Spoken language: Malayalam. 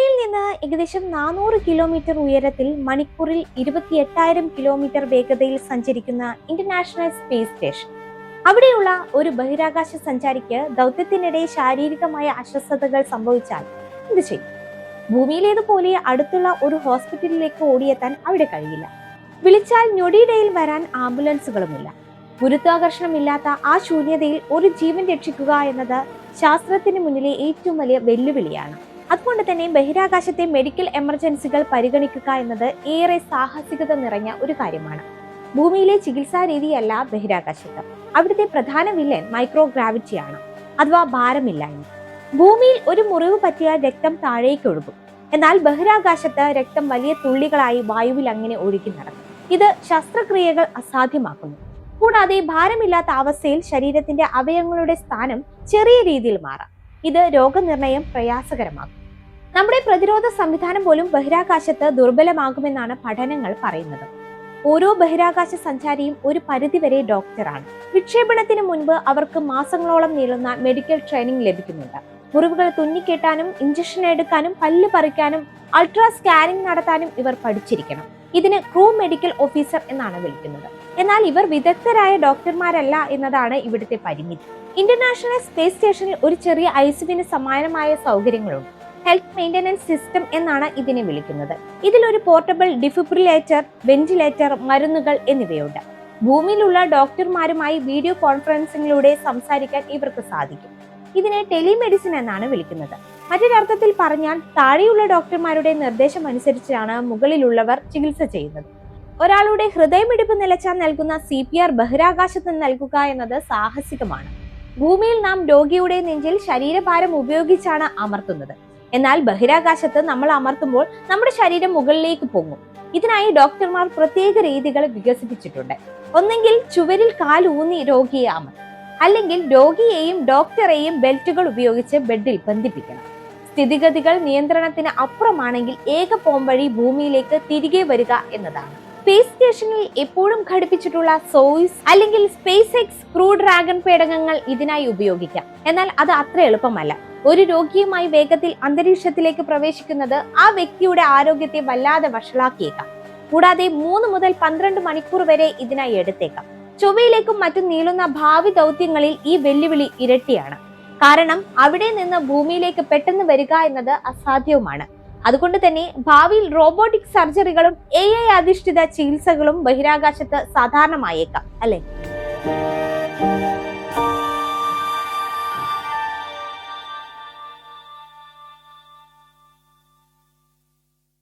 ഭൂമിയിൽ നിന്ന് ഏകദേശം 400 കിലോമീറ്റർ ഉയരത്തിൽ മണിക്കൂറിൽ 28,000 കിലോമീറ്റർ വേഗതയിൽ സഞ്ചരിക്കുന്ന ഇന്റർനാഷണൽ സ്പേസ് സ്റ്റേഷൻ. അവിടെയുള്ള ഒരു ബഹിരാകാശ സഞ്ചാരിക്ക് ദൗത്യത്തിനിടെ ശാരീരികമായ അസ്വസ്ഥതകൾ സംഭവിച്ചാൽ എന്ത് ചെയ്യും? ഭൂമിയിലേതുപോലെ അടുത്തുള്ള ഒരു ഹോസ്പിറ്റലിലേക്ക് ഓടിയെത്താൻ അവിടെ കഴിയില്ല. വിളിച്ചാൽ ഞൊടിയിടയിൽ വരാൻ ആംബുലൻസുകളുമില്ല. ഗുരുത്വാകർഷണമില്ലാത്ത ആ ശൂന്യതയിൽ ഒരു ജീവൻ രക്ഷിക്കുക എന്നത് ശാസ്ത്രത്തിന് മുന്നിലെ ഏറ്റവും വലിയ വെല്ലുവിളിയാണ്. അതുകൊണ്ട് തന്നെ ബഹിരാകാശത്തെ മെഡിക്കൽ എമർജൻസികൾ പരിഗണിക്കുക എന്നത് ഏറെ സാഹസികത നിറഞ്ഞ ഒരു കാര്യമാണ്. ഭൂമിയിലെ ചികിത്സാ രീതിയല്ല ബഹിരാകാശത്ത്. അവിടുത്തെ പ്രധാന വില്ലൻ മൈക്രോഗ്രാവിറ്റിയാണ്, അഥവാ ഭാരമില്ലായ്മ. ഭൂമിയിൽ ഒരു മുറിവ് പറ്റിയാൽ രക്തം താഴേക്ക് ഒഴുകും. എന്നാൽ ബഹിരാകാശത്ത് രക്തം വലിയ തുള്ളികളായി വായുവിൽ അങ്ങനെ ഒഴുകി നടക്കും. ഇത് ശസ്ത്രക്രിയകൾ അസാധ്യമാക്കുന്നു. കൂടാതെ ഭാരമില്ലാത്ത അവസ്ഥയിൽ ശരീരത്തിന്റെ അവയവങ്ങളുടെ സ്ഥാനം ചെറിയ രീതിയിൽ മാറാം. ഇത് രോഗനിർണയം പ്രയാസകരമാകും. നമ്മുടെ പ്രതിരോധ സംവിധാനം പോലും ബഹിരാകാശത്ത് ദുർബലമാകുമെന്നാണ് പഠനങ്ങൾ പറയുന്നത്. ഓരോ ബഹിരാകാശ സഞ്ചാരിയും ഒരു പരിധിവരെ ഡോക്ടറാണ്. വിക്ഷേപണത്തിന് മുൻപ് അവർക്ക് മാസങ്ങളോളം നീളുന്ന മെഡിക്കൽ ട്രെയിനിങ് ലഭിക്കുന്നുണ്ട്. മുറിവുകൾ തുന്നിക്കെട്ടാനും ഇഞ്ചക്ഷൻ എടുക്കാനും പല്ല് പറിക്കാനും അൾട്രാ സ്കാനിംഗ് നടത്താനും ഇവർ പഠിച്ചിരിക്കണം. ഇതിന് ക്രൂ മെഡിക്കൽ ഓഫീസർ എന്നാണ് വിളിക്കുന്നത്. എന്നാൽ ഇവർ വിദഗ്ധരായ ഡോക്ടർമാരല്ല എന്നതാണ് ഇവിടുത്തെ പരിമിതി. ഇന്റർനാഷണൽ സ്പേസ് സ്റ്റേഷനിൽ ഒരു ചെറിയ ഐസിയുവിന് സമാനമായ സൗകര്യങ്ങളുണ്ട്. ഹെൽത്ത് മെയിന്റനൻസ് സിസ്റ്റം എന്നാണ് ഇതിനെ വിളിക്കുന്നത്. ഇതിലൊരു പോർട്ടബിൾ ഡിഫിബ്രിലേറ്റർ, വെന്റിലേറ്റർ, മരുന്നുകൾ എന്നിവയുണ്ട്. ഭൂമിയിലുള്ള ഡോക്ടർമാരുമായി വീഡിയോ കോൺഫറൻസിംഗിലൂടെ സംസാരിക്കാൻ ഇവർക്ക് സാധിക്കും. ഇതിനെ ടെലിമെഡിസിൻ എന്നാണ് വിളിക്കുന്നത്. മറ്റൊരർത്ഥത്തിൽ പറഞ്ഞാൽ താഴെയുള്ള ഡോക്ടർമാരുടെ നിർദ്ദേശം അനുസരിച്ചാണ് മുകളിലുള്ളവർ ചികിത്സ ചെയ്യുന്നത്. ഒരാളുടെ ഹൃദയമിടിപ്പ് നിലച്ചാൽ നൽകുന്ന CPR ബഹിരാകാശത്ത് നൽകുക എന്നത് സാഹസികമാണ്. ഭൂമിയിൽ നാം രോഗിയുടെ നെഞ്ചിൽ ശരീരഭാരം ഉപയോഗിച്ചാണ് അമർത്തുന്നത്. എന്നാൽ ബഹിരാകാശത്ത് നമ്മൾ അമർത്തുമ്പോൾ നമ്മുടെ ശരീരം മുകളിലേക്ക് പൊങ്ങും. ഇതിനായി ഡോക്ടർമാർ പ്രത്യേക രീതികൾ വികസിപ്പിച്ചിട്ടുണ്ട്. ഒന്നെങ്കിൽ ചുവരിൽ കാലൂന്നി രോഗിയെ അമർത്തും, അല്ലെങ്കിൽ രോഗിയെയും ഡോക്ടറെയും ബെൽറ്റുകൾ ഉപയോഗിച്ച് ബെഡിൽ ബന്ധിപ്പിക്കണം. സ്ഥിതിഗതികൾ നിയന്ത്രണത്തിന് അപ്പുറമാണെങ്കിൽ ഏക പോംവഴി ഭൂമിയിലേക്ക് തിരികെ വരിക എന്നതാണ്. സ്പേസ് സ്റ്റേഷനിൽ എപ്പോഴും ഘടിപ്പിച്ചിട്ടുള്ള സോയുസ് അല്ലെങ്കിൽ സ്പേസ് എക്സ് ക്രൂ ഡ്രാഗൺ പേടകങ്ങൾ ഇതിനായി ഉപയോഗിക്കാം. എന്നാൽ അത് അത്ര എളുപ്പമല്ല. ഒരു രോഗിയുമായി വേഗത്തിൽ അന്തരീക്ഷത്തിലേക്ക് പ്രവേശിക്കുന്നത് ആ വ്യക്തിയുടെ ആരോഗ്യത്തെ വല്ലാതെ വഷളാക്കിയേക്കാം. കൂടാതെ 3 മുതൽ 12 മണിക്കൂർ വരെ ഇതിനായി എടുത്തേക്കാം. ചൊവ്വയിലേക്കും മറ്റും നീളുന്ന ഭാവി ദൗത്യങ്ങളിൽ ഈ വെല്ലുവിളി ഇരട്ടിയാണ്. കാരണം അവിടെ നിന്ന് ഭൂമിയിലേക്ക് പെട്ടെന്ന് വരിക എന്നത് അസാധ്യവുമാണ്. അതുകൊണ്ട് തന്നെ ഭാവിയിൽ റോബോട്ടിക് സർജറികളും AI അധിഷ്ഠിത ചികിത്സകളും ബഹിരാകാശത്ത് സാധാരണമായേക്കാം, അല്ലേ?